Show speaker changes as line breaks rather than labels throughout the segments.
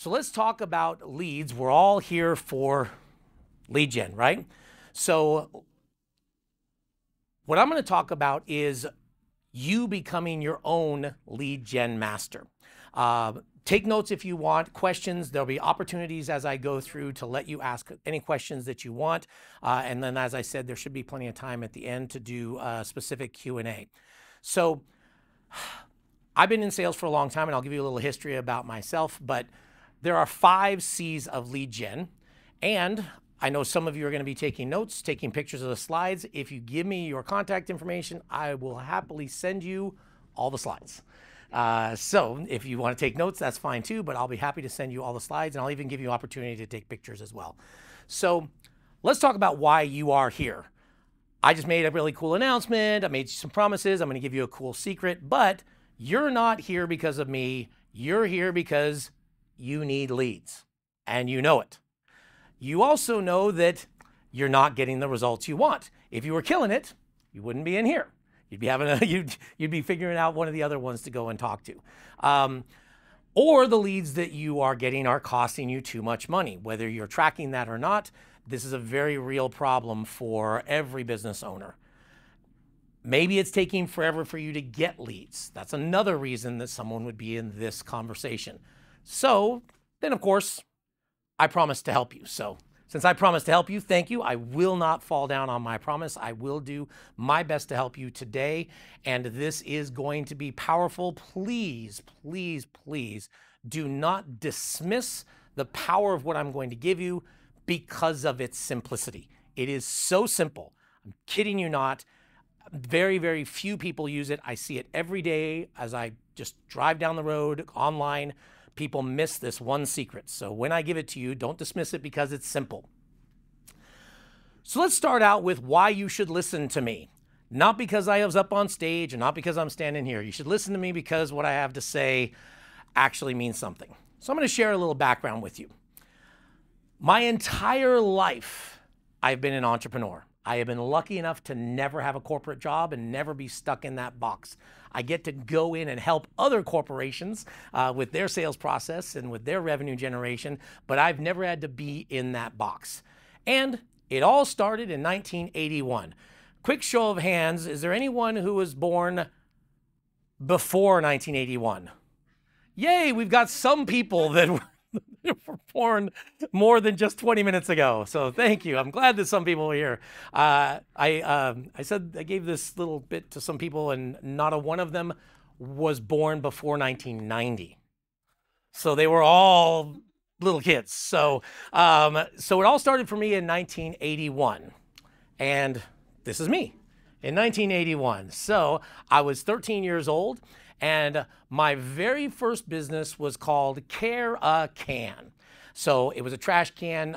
So let's talk about leads. We're all here for lead gen, right? So what I'm going to talk about is you becoming your own lead gen master. Take notes if you want questions. There'll be opportunities as I go through to let you ask any questions that you want. And then, as I said, there should be plenty of time at the end to do a specific Q&A. So I've been in sales for a long time, and I'll give you a little history about myself, but there are 5 C's of lead gen. And I know some of you are going to be taking notes, taking pictures of the slides. If you give me your contact information, I will happily send you all the slides. So if you want to take notes, that's fine too, but I'll be happy to send you all the slides, and I'll even give you an opportunity to take pictures as well. So let's talk about why you are here. I just made a really cool announcement. I made you some promises. I'm going to give you a cool secret, but you're not here because of me. You're here because you need leads, and you know it. You also know that you're not getting the results you want. If you were killing it, you wouldn't be in here. You'd be having you'd be figuring out one of the other ones to go and talk to. Or the leads that you are getting are costing you too much money. Whether you're tracking that or not, this is a very real problem for every business owner. Maybe it's taking forever for you to get leads. That's another reason that someone would be in this conversation. So then, of course, I promise to help you. So since I promised to help you, thank you. I will not fall down on my promise. I will do my best to help you today. And this is going to be powerful. Please, please, please do not dismiss the power of what I'm going to give you because of its simplicity. It is so simple. I'm kidding you not. Very, very few people use it. I see it every day as I just drive down the road online. People miss this one secret. So when I give it to you, don't dismiss it because it's simple. So let's start out with why you should listen to me. Not because I was up on stage and not because I'm standing here. You should listen to me because what I have to say actually means something. So I'm going to share a little background with you. My entire life, I've been an entrepreneur. I have been lucky enough to never have a corporate job and never be stuck in that box. I get to go in and help other corporations with their sales process and with their revenue generation, but I've never had to be in that box. And it all started in 1981. Quick show of hands, is there anyone who was born before 1981? Yay, we've got some people that were born more than just 20 minutes ago. So thank you. I'm glad that some people are here. I said I gave this little bit to some people, and not a one of them was born before 1990. So they were all little kids. So it all started for me in 1981. And this is me in 1981. So I was 13 years old. And my very first business was called Care a Can. So it was a trash can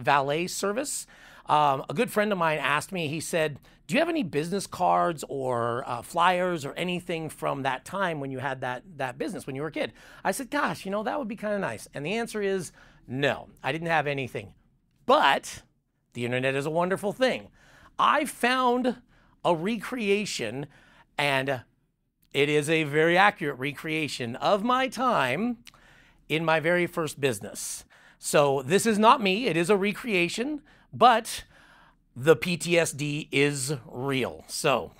valet service. A good friend of mine asked me, he said, do you have any business cards or flyers or anything from that time when you had that business when you were a kid? I said, gosh, you know, that would be kind of nice. And the answer is no, I didn't have anything. But the internet is a wonderful thing. I found a recreation, and it is a very accurate recreation of my time in my very first business. So this is not me, it is a recreation, but the PTSD is real. So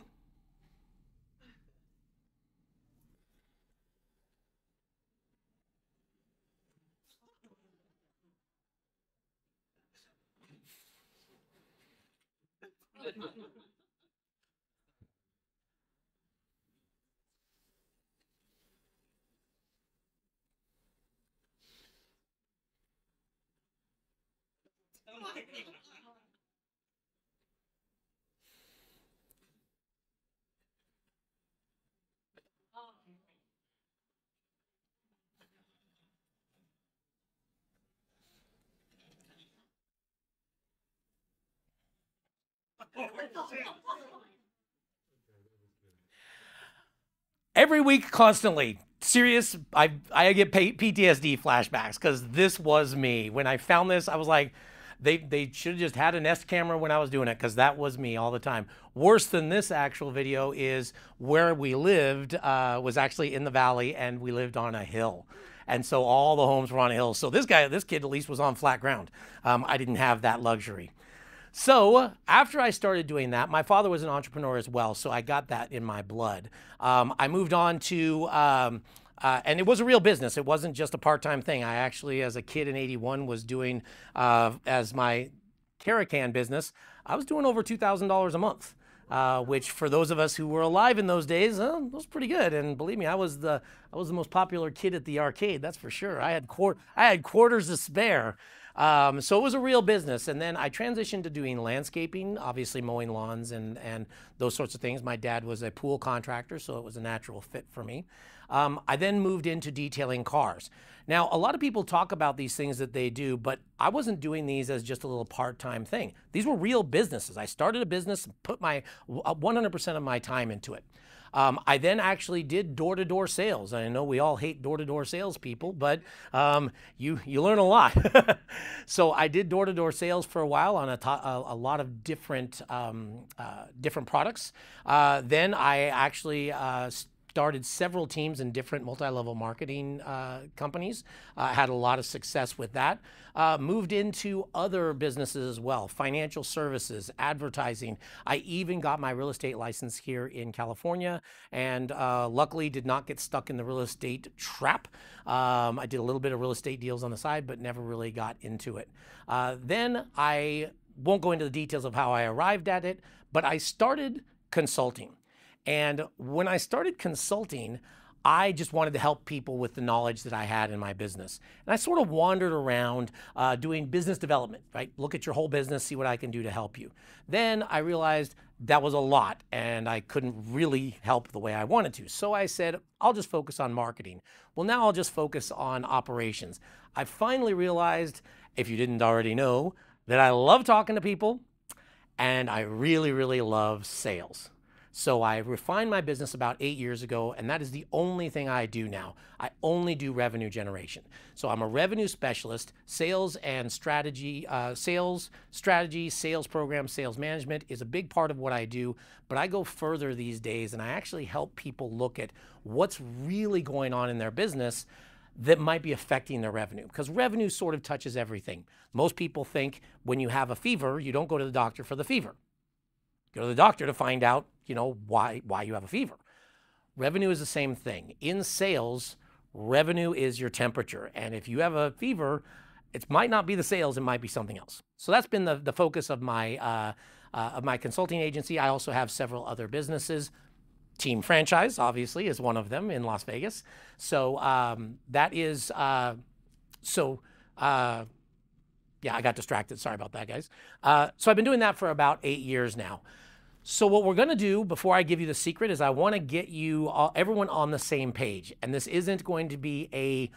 every week, constantly, serious, I get PTSD flashbacks because this was me. When I found this, I was like, they should have just had an S camera when I was doing it, because that was me all the time. Worse than this actual video is where we lived was actually in the valley, and we lived on a hill. And so all the homes were on hills. So this kid at least was on flat ground. I didn't have that luxury. So after I started doing that, my father was an entrepreneur as well, so I got that in my blood. I moved on to, and it was a real business. It wasn't just a part-time thing. I actually, as a kid in '81, was doing, as my Caracan business, I was doing over $2,000 a month. Which for those of us who were alive in those days, was pretty good. And believe me, I was the most popular kid at the arcade. That's for sure. I had quarters to spare. So it was a real business. And then I transitioned to doing landscaping, obviously mowing lawns and those sorts of things. My dad was a pool contractor, so it was a natural fit for me. I then moved into detailing cars. Now, a lot of people talk about these things that they do, but I wasn't doing these as just a little part-time thing. These were real businesses. I started a business and put my 100% of my time into it. I then actually did door-to-door sales. I know we all hate door-to-door salespeople, but you learn a lot. So I did door-to-door sales for a while on a lot of different products. Then I actually started several teams in different multi-level marketing companies. Had a lot of success with that. Moved into other businesses as well, financial services, advertising. I even got my real estate license here in California, and luckily did not get stuck in the real estate trap. I did a little bit of real estate deals on the side, but never really got into it. Then I won't go into the details of how I arrived at it, but I started consulting. And when I started consulting, I just wanted to help people with the knowledge that I had in my business. And I sort of wandered around doing business development, right? Look at your whole business, see what I can do to help you. Then I realized that was a lot and I couldn't really help the way I wanted to. So I said, I'll just focus on marketing. Well, now I'll just focus on operations. I finally realized, if you didn't already know, that I love talking to people and I really, really love sales. So I refined my business about 8 years ago, and that is the only thing I do now. I only do revenue generation. So I'm a revenue specialist, sales and strategy, sales program, sales management is a big part of what I do, but I go further these days and I actually help people look at what's really going on in their business that might be affecting their revenue, because revenue sort of touches everything. Most people think when you have a fever, you don't go to the doctor for the fever. Go to the doctor to find out, why you have a fever. Revenue is the same thing. In sales, revenue is your temperature. And if you have a fever, it might not be the sales, it might be something else. So that's been the focus of my consulting agency. I also have several other businesses. Team Franchise, obviously, is one of them in Las Vegas. So that is, yeah, I got distracted. Sorry about that, guys. So I've been doing that for about 8 years now. So what we're going to do before I give you the secret is I want to get you everyone on the same page. And this isn't going to be a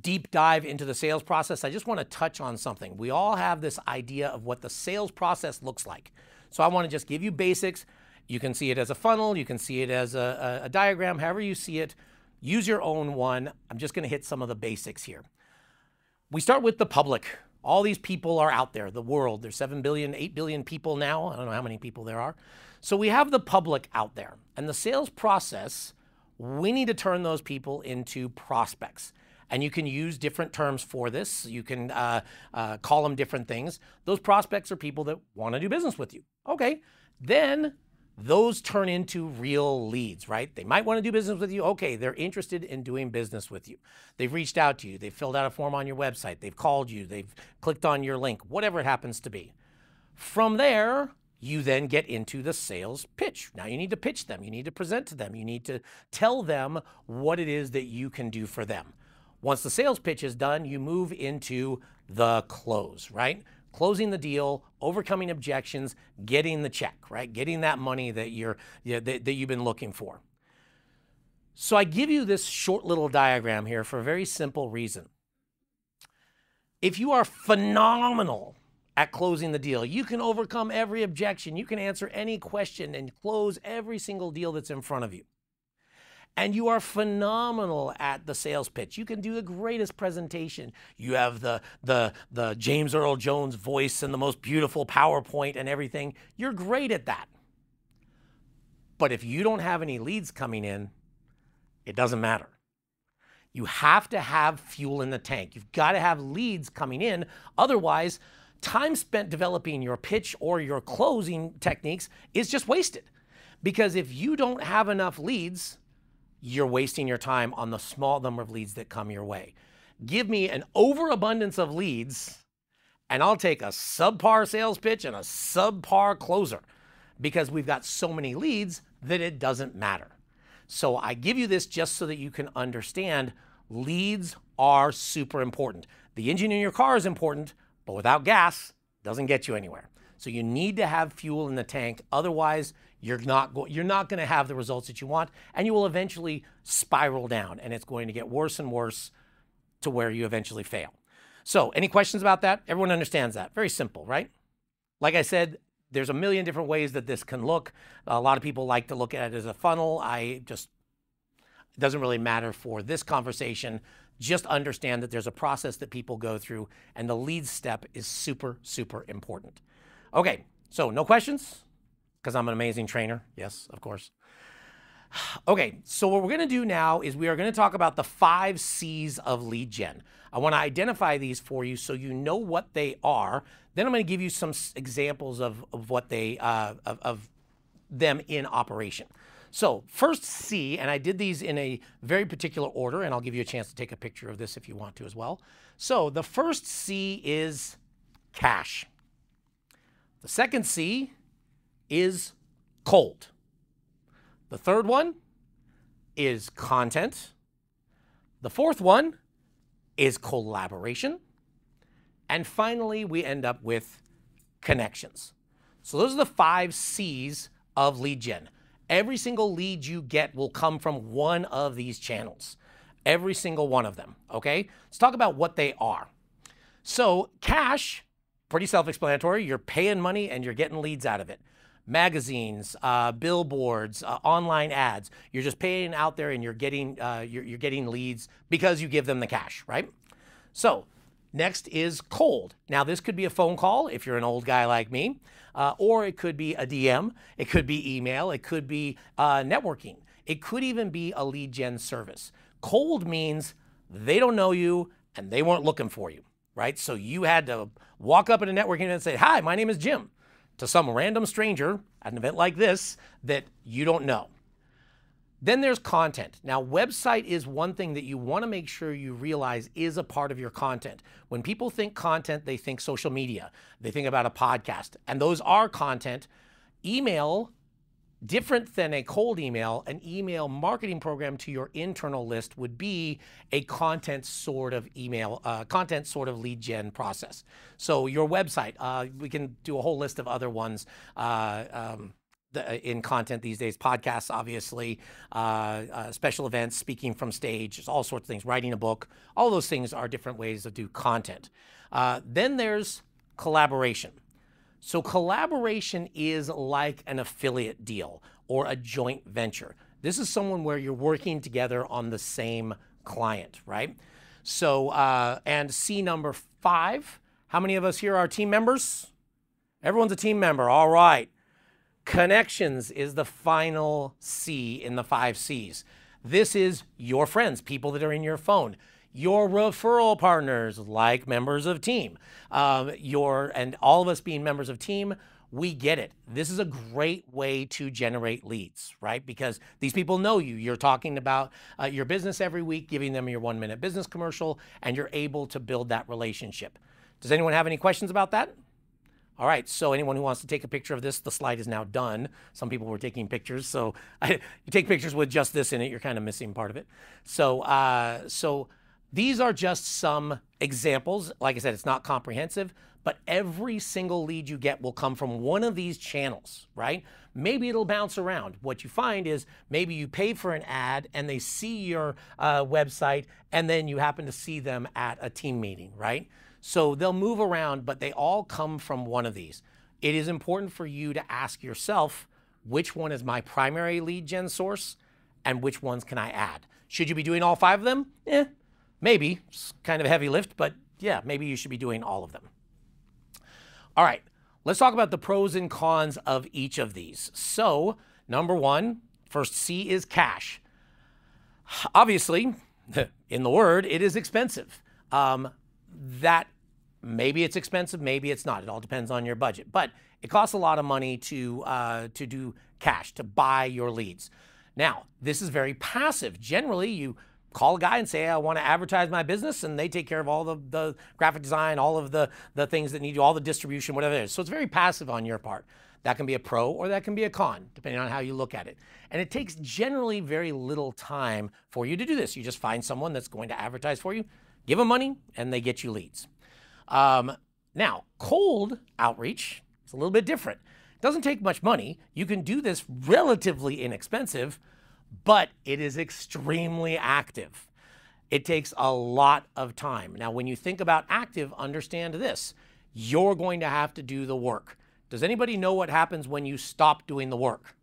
deep dive into the sales process. I just want to touch on something. We all have this idea of what the sales process looks like. So I want to just give you basics. You can see it as a funnel. You can see it as a diagram, however you see it. Use your own one. I'm just going to hit some of the basics here. We start with the public. All these people are out there, the world. There's 7 billion, 8 billion people now. I don't know how many people there are. So we have the public out there. And the sales process, we need to turn those people into prospects. And you can use different terms for this. You can call them different things. Those prospects are people that want to do business with you. Okay, then those turn into real leads, right? They might want to do business with you. Okay, they're interested in doing business with you. They've reached out to you. They've filled out a form on your website. They've called you. They've clicked on your link, whatever it happens to be. From there, you then get into the sales pitch. Now you need to pitch them. You need to present to them. You need to tell them what it is that you can do for them. Once the sales pitch is done, you move into the close, right? Closing the deal, overcoming objections, getting the check, right? Getting that money that you've been looking for. So I give you this short little diagram here for a very simple reason. If you are phenomenal at closing the deal, you can overcome every objection, you can answer any question and close every single deal that's in front of you. And you are phenomenal at the sales pitch. You can do the greatest presentation. You have the James Earl Jones voice and the most beautiful PowerPoint and everything. You're great at that. But if you don't have any leads coming in, it doesn't matter. You have to have fuel in the tank. You've got to have leads coming in. Otherwise, time spent developing your pitch or your closing techniques is just wasted. Because if you don't have enough leads, you're wasting your time on the small number of leads that come your way. Give me an overabundance of leads, and I'll take a subpar sales pitch and a subpar closer, because we've got so many leads that it doesn't matter. So I give you this just so that you can understand leads are super important. The engine in your car is important, but without gas, it doesn't get you anywhere. So you need to have fuel in the tank. Otherwise, you're not going to have the results that you want, and you will eventually spiral down, and it's going to get worse and worse to where you eventually fail. So any questions about that? Everyone understands that. Very simple, right? Like I said, there's a million different ways that this can look. A lot of people like to look at it as a funnel. It doesn't really matter for this conversation. Just understand that there's a process that people go through, and the lead step is super, super important. Okay, so no questions? Because I'm an amazing trainer. Yes, of course. Okay, so what we're going to do now is we are going to talk about the 5 C's of lead gen. I want to identify these for you so you know what they are. Then I'm going to give you some examples of what they of them in operation. So first C, and I did these in a very particular order, and I'll give you a chance to take a picture of this if you want to as well. So the first C is cash. The second C is cold. The third one is content. The fourth one is collaboration. And finally, we end up with connections. So those are the 5 C's of lead gen. Every single lead you get will come from one of these channels. Every single one of them, okay? Let's talk about what they are. So cash, pretty self-explanatory. You're paying money and you're getting leads out of it. Magazines, billboards, online ads. You're just paying out there and you're getting leads because you give them the cash, right? So next is cold. Now this could be a phone call if you're an old guy like me, or it could be a DM, it could be email, it could be networking. It could even be a lead gen service. Cold means they don't know you and they weren't looking for you, right? So you had to walk up at a networking event and say, "Hi, my name is Jim," to some random stranger at an event like this that you don't know. Then there's content. Now, website is one thing that you want to make sure you realize is a part of your content. When people think content, they think social media. They think about a podcast, and those are content. Email, different than a cold email, an email marketing program to your internal list would be a content sort of email, content sort of lead gen process. So your website, we can do a whole list of other ones in content these days. Podcasts, obviously, special events, speaking from stage, just all sorts of things, writing a book. All those things are different ways to do content. Then there's collaboration. So collaboration is like an affiliate deal or a joint venture. This is someone where you're working together on the same client, right? So, and C number 5, how many of us here are team members? Everyone's a team member, all right. Connections is the final C in the 5 C's. This is your friends, people that are in your phone, your referral partners, like members of team, and all of us being members of team, we get it. This is a great way to generate leads, right? Because these people know you. You're talking about your business every week, giving them your 1-minute business commercial, and you're able to build that relationship. Does anyone have any questions about that? All right, so anyone who wants to take a picture of this, the slide is now done. Some people were taking pictures, so you take pictures with just this in it, you're kind of missing part of it. So these are just some examples. Like I said, it's not comprehensive, but every single lead you get will come from one of these channels, right? Maybe it'll bounce around. What you find is maybe you pay for an ad and they see your website, and then you happen to see them at a team meeting, right? So they'll move around, but they all come from one of these. It is important for you to ask yourself, which one is my primary lead gen source and which ones can I add? Should you be doing all 5 of them? Maybe. It's kind of a heavy lift, but yeah, maybe you should be doing all of them. All right, let's talk about the pros and cons of each of these. So number 1, first C is cash. Obviously, in the word, it is expensive. That maybe it's expensive, maybe it's not. It all depends on your budget. But it costs a lot of money to do cash, to buy your leads. Now, this is very passive. Generally, you call a guy and say, I want to advertise my business, and they take care of all the graphic design, all of the things that need to do, all the distribution, whatever it is. So it's very passive on your part. That can be a pro or that can be a con, depending on how you look at it. And it takes generally very little time for you to do this. You just find someone that's going to advertise for you, give them money, and they get you leads. Now, cold outreach is a little bit different. It doesn't take much money. You can do this relatively inexpensive, but it is extremely active. It takes a lot of time. Now, when you think about active, understand this. You're going to have to do the work. Does anybody know what happens when you stop doing the work?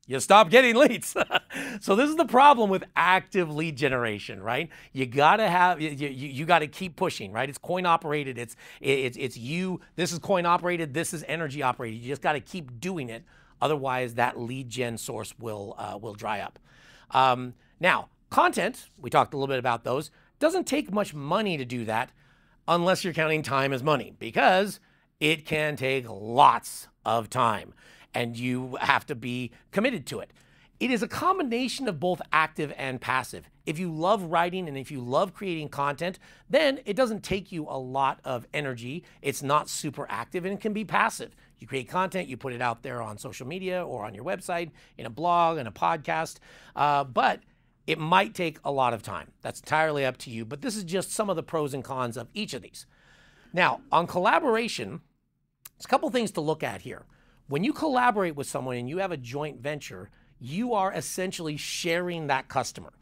You stop getting leads. So this is the problem with active lead generation, right? You gotta have, you gotta keep pushing, right? It's coin operated. It's you. This is coin operated. This is energy operated. You just gotta keep doing it. Otherwise, that lead gen source will dry up. Now, content. We talked a little bit about those. Doesn't take much money to do that, unless you're counting time as money, because it can take lots of time. And you have to be committed to it. It is a combination of both active and passive. If you love writing and if you love creating content, then it doesn't take you a lot of energy. It's not super active and it can be passive. You create content, you put it out there on social media or on your website, in a blog, in a podcast, but it might take a lot of time. That's entirely up to you, but this is just some of the pros and cons of each of these. Now, on collaboration, there's a couple things to look at here. When you collaborate with someone and you have a joint venture, you are essentially sharing that customer,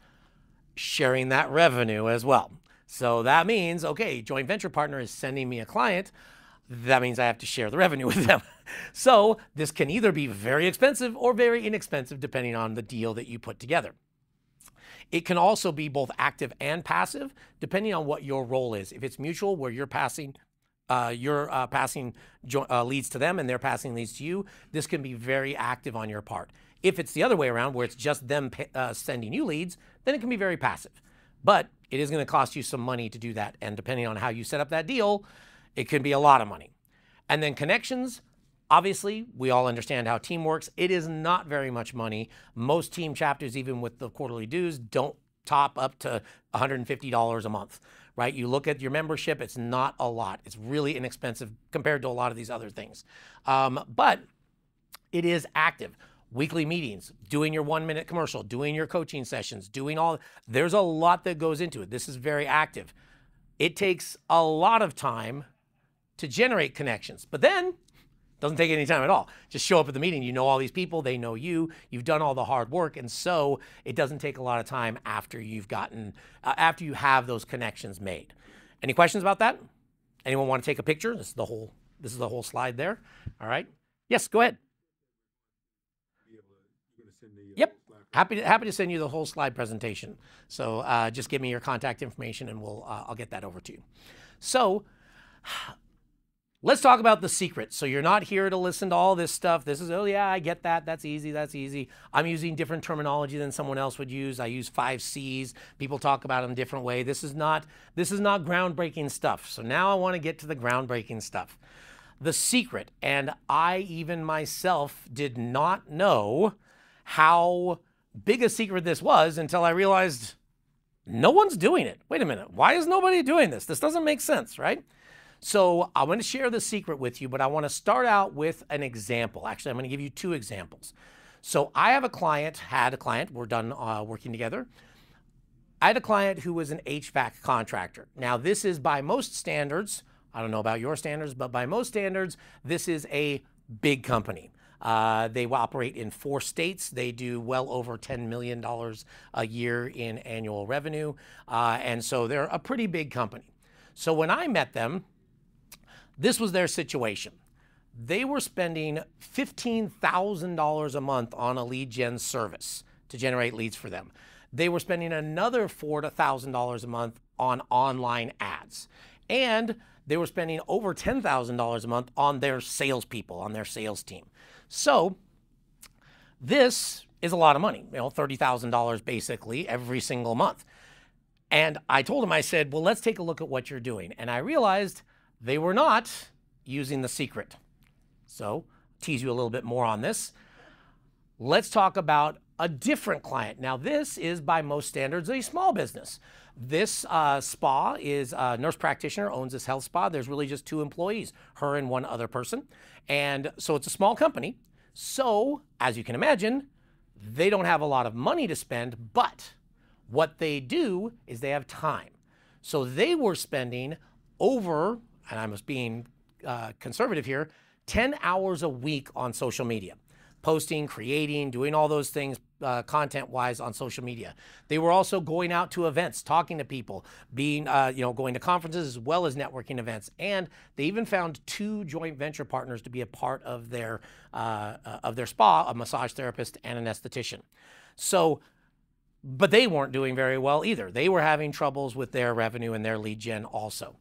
sharing that revenue as well. So that means, okay, joint venture partner is sending me a client. That means I have to share the revenue with them. So this can either be very expensive or very inexpensive, depending on the deal that you put together. It can also be both active and passive, depending on what your role is. If it's mutual, where you're passing leads to them and they're passing leads to you, this can be very active on your part. If it's the other way around, where it's just them sending you leads, then it can be very passive. But it is going to cost you some money to do that. And depending on how you set up that deal, it can be a lot of money. And then connections, obviously, we all understand how team works. It is not very much money. Most team chapters, even with the quarterly dues, don't top up to $150 a month. Right? You look at your membership, it's not a lot. It's really inexpensive compared to a lot of these other things. But it is active. Weekly meetings, doing your 1-minute commercial, doing your coaching sessions, there's a lot that goes into it. This is very active. It takes a lot of time to generate connections, but then doesn't take any time at all. Just show up at the meeting. You know all these people. They know you. You've done all the hard work. And so it doesn't take a lot of time after you've after you have those connections made. Any questions about that? Anyone want to take a picture? This is the whole slide there. All right. Yes, go ahead. Yep. Happy to send you the whole slide presentation. So just give me your contact information and I'll get that over to you. So let's talk about the secret. So you're not here to listen to all this stuff. This is, oh yeah, I get that. That's easy. That's easy. I'm using different terminology than someone else would use. I use 5C's. People talk about them a different way. This is not groundbreaking stuff. So now I want to get to the groundbreaking stuff. The secret, and I even myself did not know how big a secret this was until I realized no one's doing it. Wait a minute. Why is nobody doing this? This doesn't make sense, right? So I'm going to share the secret with you, but I want to start out with an example. Actually, I'm going to give you 2 examples. So I have had a client, we're done working together. I had a client who was an HVAC contractor. Now this is by most standards, I don't know about your standards, but by most standards, this is a big company. They operate in 4 states. They do well over $10 million a year in annual revenue. And so they're a pretty big company. So when I met them, this was their situation. They were spending $15,000 a month on a lead gen service to generate leads for them. They were spending another $4,000 to $1,000 a month on online ads. And they were spending over $10,000 a month on their salespeople, on their sales team. So this is a lot of money, $30,000 basically every single month. And I told him, I said, well, let's take a look at what you're doing. And I realized they were not using the secret. So, tease you a little bit more on this. Let's talk about a different client. Now, this is by most standards a small business. This spa is a nurse practitioner, owns this health spa. There's really just 2 employees, her and one other person. And so it's a small company. So, as you can imagine, they don't have a lot of money to spend, but what they do is they have time. So they were spending over, and I was being conservative here, 10 hours a week on social media. Posting, creating, doing all those things content-wise on social media. They were also going out to events, talking to people, being, going to conferences as well as networking events. And they even found 2 joint venture partners to be a part of their spa, a massage therapist and an esthetician. So, but they weren't doing very well either. They were having troubles with their revenue and their lead gen also.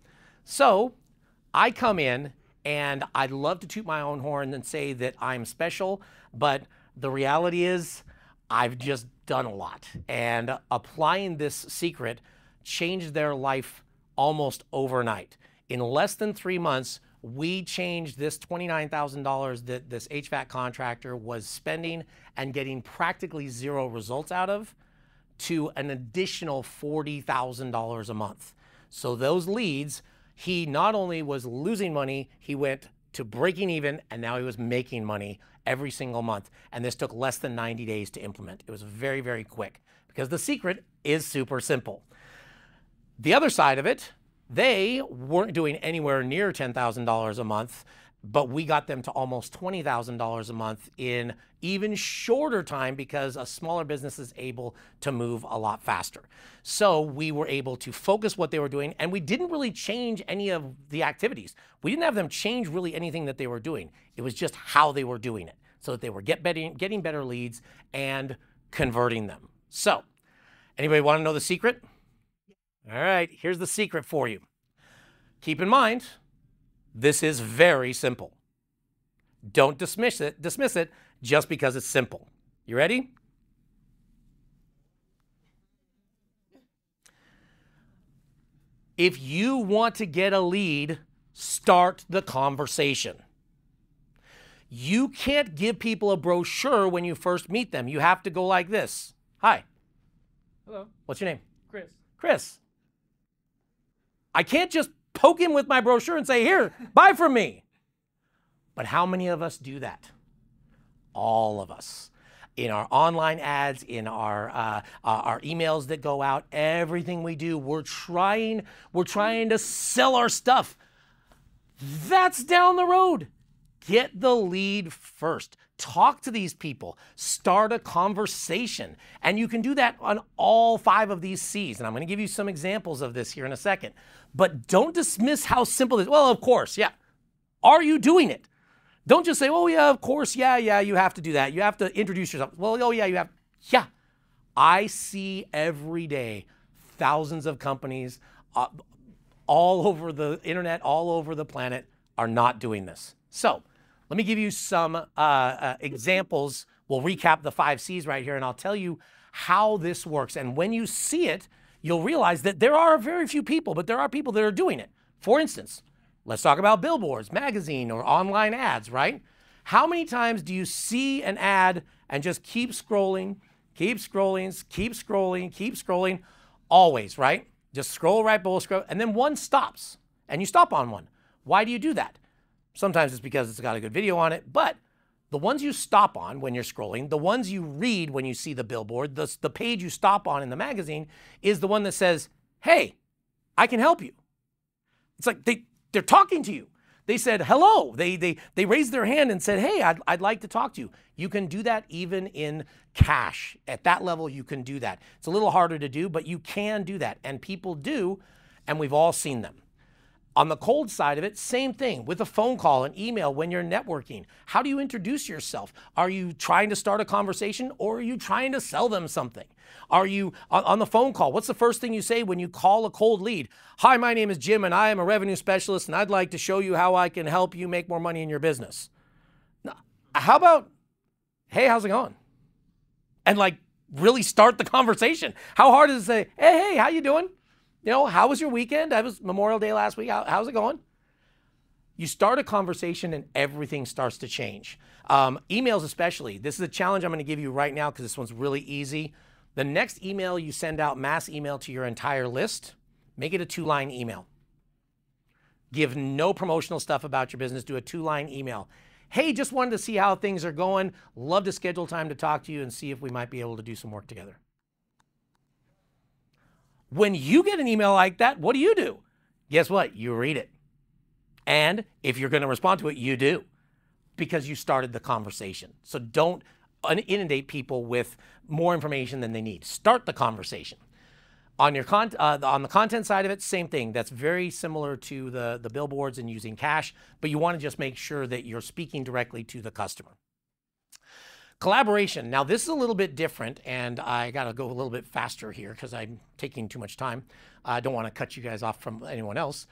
So I come in and I'd love to toot my own horn and say that I'm special, but the reality is I've just done a lot. And applying this secret changed their life almost overnight. In less than 3 months, we changed this $29,000 that this HVAC contractor was spending and getting practically 0 results out of to an additional $40,000 a month. So those leads, he not only was losing money, he went to breaking even, and now he was making money every single month. And this took less than 90 days to implement. It was very, very quick because the secret is super simple. The other side of it, they weren't doing anywhere near $10,000 a month, but we got them to almost $20,000 a month in even shorter time because a smaller business is able to move a lot faster. So we were able to focus what they were doing, and we didn't really change any of the activities. We didn't have them change really anything that they were doing. It was just how they were doing it so that they were getting better leads and converting them. So, anybody want to know the secret? All right, here's the secret for you. Keep in mind, this is very simple. Don't dismiss it just because it's simple. You ready? If you want to get a lead, start the conversation. You can't give people a brochure when you first meet them. You have to go like this. Hi.
Hello.
What's your name?
Chris.
Chris. I can't just poke him with my brochure and say, here, buy from me. But how many of us do that? All of us. In our online ads, in our emails that go out, everything we do, we're trying to sell our stuff. That's down the road. Get the lead first. Talk to these people. Start a conversation. And you can do that on all 5 of these C's. And I'm going to give you some examples of this here in a second. But don't dismiss how simple it is. Well, of course, yeah. Are you doing it? Don't just say, oh, yeah, of course, yeah, you have to do that. You have to introduce yourself. Well, oh, yeah, you have. Yeah. I see every day thousands of companies all over the internet, all over the planet are not doing this. So let me give you some examples. We'll recap the 5 C's right here, and I'll tell you how this works. And when you see it, you'll realize that there are very few people, but there are people that are doing it. For instance, let's talk about billboards, magazine, or online ads, right? How many times do you see an ad and just keep scrolling, keep scrolling, keep scrolling, keep scrolling? Always, right? Just scroll right below scroll, and then one stops, and you stop on one. Why do you do that? Sometimes it's because it's got a good video on it, but the ones you stop on when you're scrolling, the ones you read when you see the billboard, the page you stop on in the magazine is the one that says, hey, I can help you. It's like they're talking to you. They said, hello. They raised their hand and said, hey, I'd like to talk to you. You can do that even in cash. At that level, you can do that. It's a little harder to do, but you can do that. And people do, and we've all seen them. On the cold side of it, same thing with a phone call, an email when you're networking. How do you introduce yourself? Are you trying to start a conversation or are you trying to sell them something? Are you on the phone call? What's the first thing you say when you call a cold lead? Hi, my name is Jim and I am a revenue specialist and I'd like to show you how I can help you make more money in your business. Now, how about, hey, how's it going? and like really start the conversation. How hard is it to say, hey, how you doing? How was your weekend? It was Memorial Day last week. How's it going? You start a conversation and everything starts to change. Emails especially. This is a challenge I'm going to give you right now because this one's really easy. The next email you send out, mass email to your entire list, make it a 2-line email. Give no promotional stuff about your business. Do a 2-line email. Hey, just wanted to see how things are going. Love to schedule time to talk to you and see if we might be able to do some work together. When you get an email like that, what do? Guess what? You read it. And if you're going to respond to it, you do, because you started the conversation. So don't inundate people with more information than they need. Start the conversation. On your on the content side of it, same thing. That's very similar to the billboards and using cash, but you want to just make sure that you're speaking directly to the customer. Collaboration. Now, this is a little bit different, and I got to go a little bit faster here because I'm taking too much time. I don't want to cut you guys off from anyone else.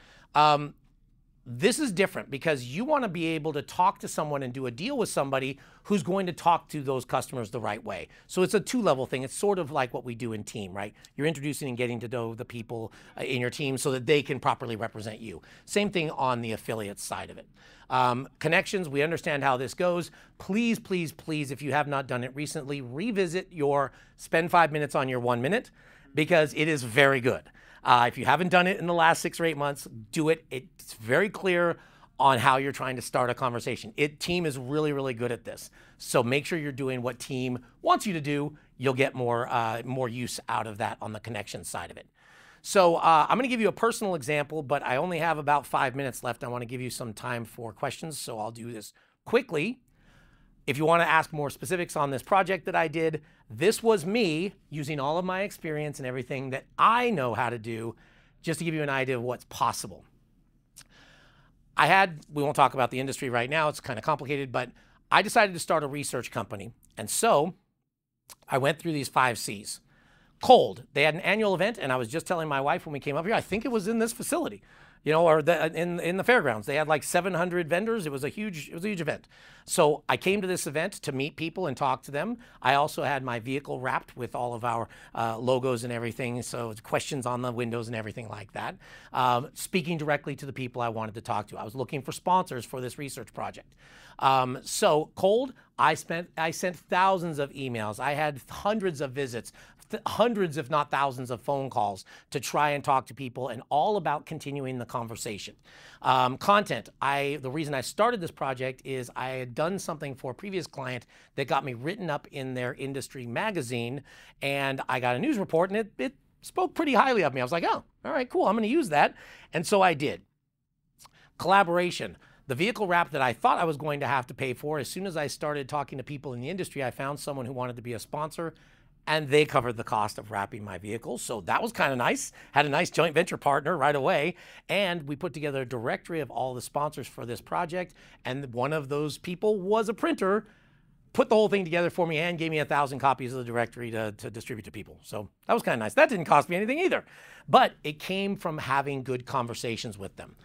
This is different because you want to be able to talk to someone and do a deal with somebody who's going to talk to those customers the right way. So it's a 2-level thing. It's sort of like what we do in team, right? You're introducing and getting to know the people in your team so that they can properly represent you. Same thing on the affiliate side of it. Connections, we understand how this goes. Please, please, please, if you have not done it recently, revisit your spend 5 minutes on your 1 minute because it is very good. If you haven't done it in the last 6 or 8 months, do it. It's very clear on how you're trying to start a conversation. Team is really, really good at this. So make sure you're doing what team wants you to do. You'll get more use out of that on the connection side of it. So I'm going to give you a personal example, but I only have about 5 minutes left. I want to give you some time for questions, so I'll do this quickly. If you want to ask more specifics on this project that I did, this was me using all of my experience and everything that I know how to do, just to give you an idea of what's possible. We won't talk about the industry right now, it's kind of complicated, but I decided to start a research company. And so I went through these 5C's. Cold, they had an annual event, and I was just telling my wife when we came up here, I think it was in this facility, or in the fairgrounds. They had like 700 vendors. It was a huge event. So I came to this event to meet people and talk to them. I also had my vehicle wrapped with all of our logos and everything, so questions on the windows and everything like that. Speaking directly to the people I wanted to talk to. I was looking for sponsors for this research project. So cold, I sent thousands of emails. I had hundreds of visits, hundreds if not thousands of phone calls to try and talk to people, and all about continuing the conversation. Content, the reason I started this project is I had done something for a previous client that got me written up in their industry magazine, and I got a news report, and it spoke pretty highly of me. I was like, oh, all right, cool, I'm going to use that. And so I did. Collaboration. The vehicle wrap that I thought I was going to have to pay for, as soon as I started talking to people in the industry, I found someone who wanted to be a sponsor, and they covered the cost of wrapping my vehicle. So that was kind of nice. Had a nice joint venture partner right away. And we put together a directory of all the sponsors for this project. And one of those people was a printer, put the whole thing together for me, and gave me 1,000 copies of the directory to distribute to people. So that was kind of nice. That didn't cost me anything either. But it came from having good conversations with them.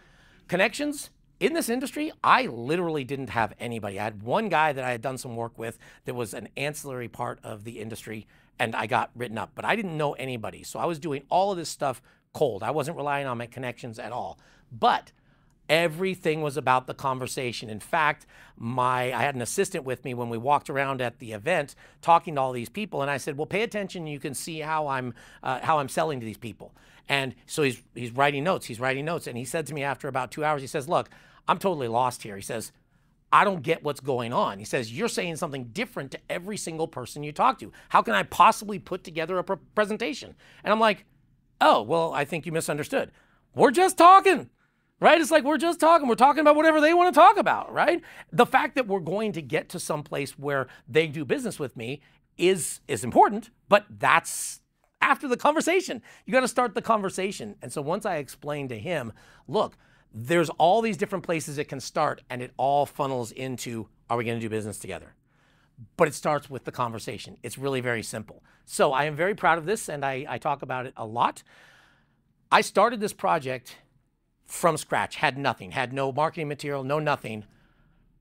Connections. In this industry, I literally didn't have anybody. I had one guy that I had done some work with that was an ancillary part of the industry, and I got written up, but I didn't know anybody. So I was doing all of this stuff cold. I wasn't relying on my connections at all. But everything was about the conversation. In fact, I had an assistant with me when we walked around at the event talking to all these people, and I said, well, pay attention. You can see how I'm selling to these people. And so he's writing notes. And he said to me after about 2 hours, he says, look, I'm totally lost here. He says, I don't get what's going on. He says, you're saying something different to every single person you talk to. How can I possibly put together a presentation? And I'm like, oh, well, I think you misunderstood. We're just talking, right? It's like, we're just talking. We're talking about whatever they want to talk about, right? The fact that we're going to get to some place where they do business with me is important, but that's after the conversation. You got to start the conversation. And so once I explained to him, look, there's all these different places it can start, and it all funnels into, are we going to do business together? But it starts with the conversation. It's really very simple. So I am very proud of this, and I talk about it a lot. I started this project from scratch, had nothing, had no marketing material, no nothing.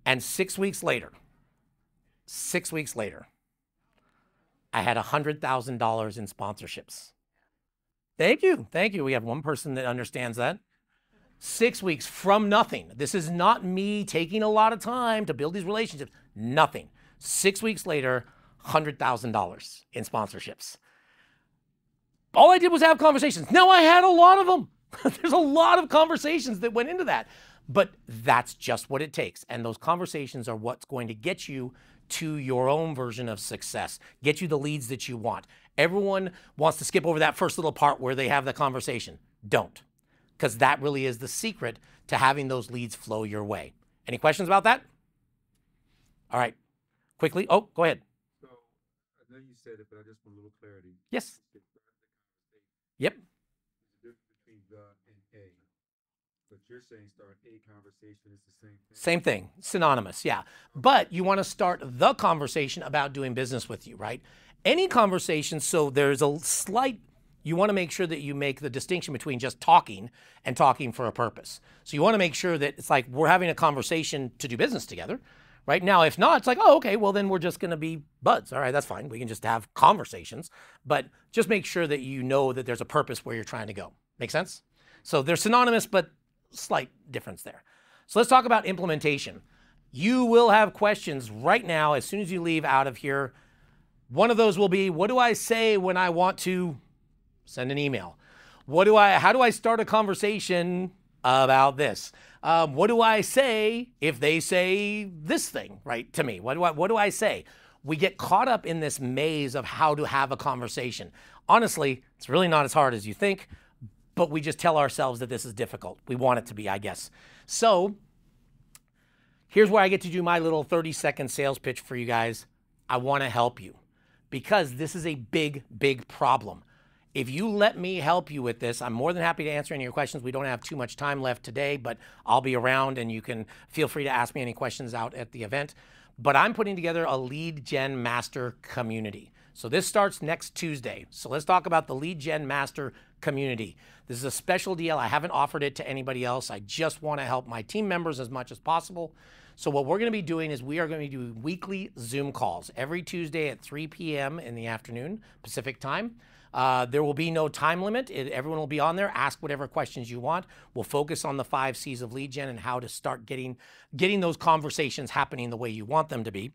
And 6 weeks later, I had $100,000 in sponsorships. Thank you. Thank you. We have one person that understands that. 6 weeks from nothing. This is not me taking a lot of time to build these relationships. Nothing. 6 weeks later, $100,000 in sponsorships. All I did was have conversations. Now I had a lot of them. There's a lot of conversations that went into that. But that's just what it takes. And those conversations are what's going to get you to your own version of success, get you the leads that you want. Everyone wants to skip over that first little part where they have the conversation. Don't, because that really is the secret to having those leads flow your way. Any questions about that? All right, quickly. Oh, go ahead.
So I know you said it, but I just want a little clarity.
Yes. Yep.
There's a difference between the and a. But you're saying start a conversation is the same thing?
Same thing, synonymous, yeah. But you want to start the conversation about doing business with you, right? Any conversation, so there's a slight, you want to make sure that you make the distinction between just talking and talking for a purpose. So you want to make sure that it's like we're having a conversation to do business together, right? Now, if not, it's like, oh, okay, well then we're just going to be buds. All right, that's fine. We can just have conversations, but just make sure that you know that there's a purpose where you're trying to go. Make sense? So they're synonymous, but slight difference there. So let's talk about implementation. You will have questions right now as soon as you leave out of here. One of those will be, what do I say when I want to send an email? How do I start a conversation about this? What do I say if they say this thing, right, to me? What do I say? We get caught up in this maze of how to have a conversation. Honestly, it's really not as hard as you think, but we just tell ourselves that this is difficult. We want it to be, I guess. So here's where I get to do my little 30-second sales pitch for you guys. I want to help you because this is a big, big problem. If you let me help you with this, I'm more than happy to answer any of your questions. We don't have too much time left today, but I'll be around and you can feel free to ask me any questions out at the event. But I'm putting together a lead gen master community. So this starts next Tuesday. So let's talk about the lead gen master community. This is a special deal. I haven't offered it to anybody else. I just want to help my team members as much as possible. So what we're going to be doing is we are going to be doing weekly Zoom calls every Tuesday at 3 p.m. in the afternoon, Pacific time. There will be no time limit. Everyone will be on there. Ask whatever questions you want. We'll focus on the 5 C's of lead gen and how to start getting those conversations happening the way you want them to be.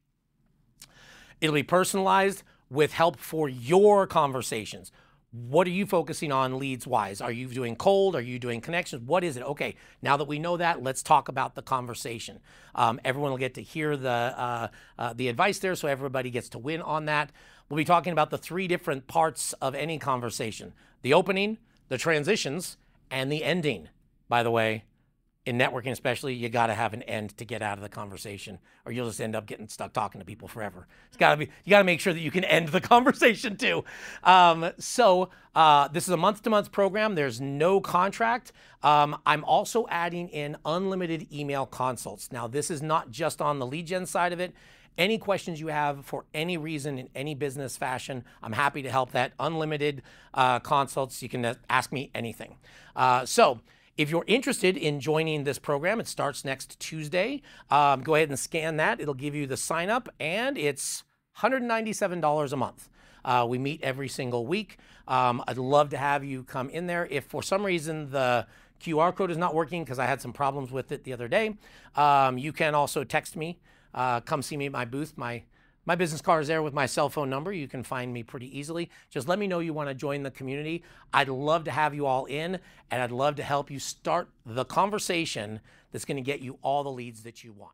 It'll be personalized with help for your conversations. What are you focusing on leads-wise? Are you doing cold? Are you doing connections? What is it? Okay, now that we know that, let's talk about the conversation. Everyone will get to hear the advice there, so everybody gets to win on that. We'll be talking about the 3 different parts of any conversation: the opening, the transitions, and the ending. By the way, in networking especially, you got to have an end to get out of the conversation, or you'll just end up getting stuck talking to people forever. You got to make sure that you can end the conversation too. This is a month-to-month program. There's no contract. I'm also adding in unlimited email consults. Now, this is not just on the lead gen side of it. Any questions you have for any reason in any business fashion, I'm happy to help that. Unlimited consults, you can ask me anything. If you're interested in joining this program, it starts next Tuesday. Go ahead and scan that. It'll give you the sign up, and it's $197 a month. We meet every single week. I'd love to have you come in there. If for some reason the QR code is not working, because I had some problems with it the other day, you can also text me. Come see me at my booth. My business card is there with my cell phone number. You can find me pretty easily. Just let me know you want to join the community. I'd love to have you all in, and I'd love to help you start the conversation that's going to get you all the leads that you want.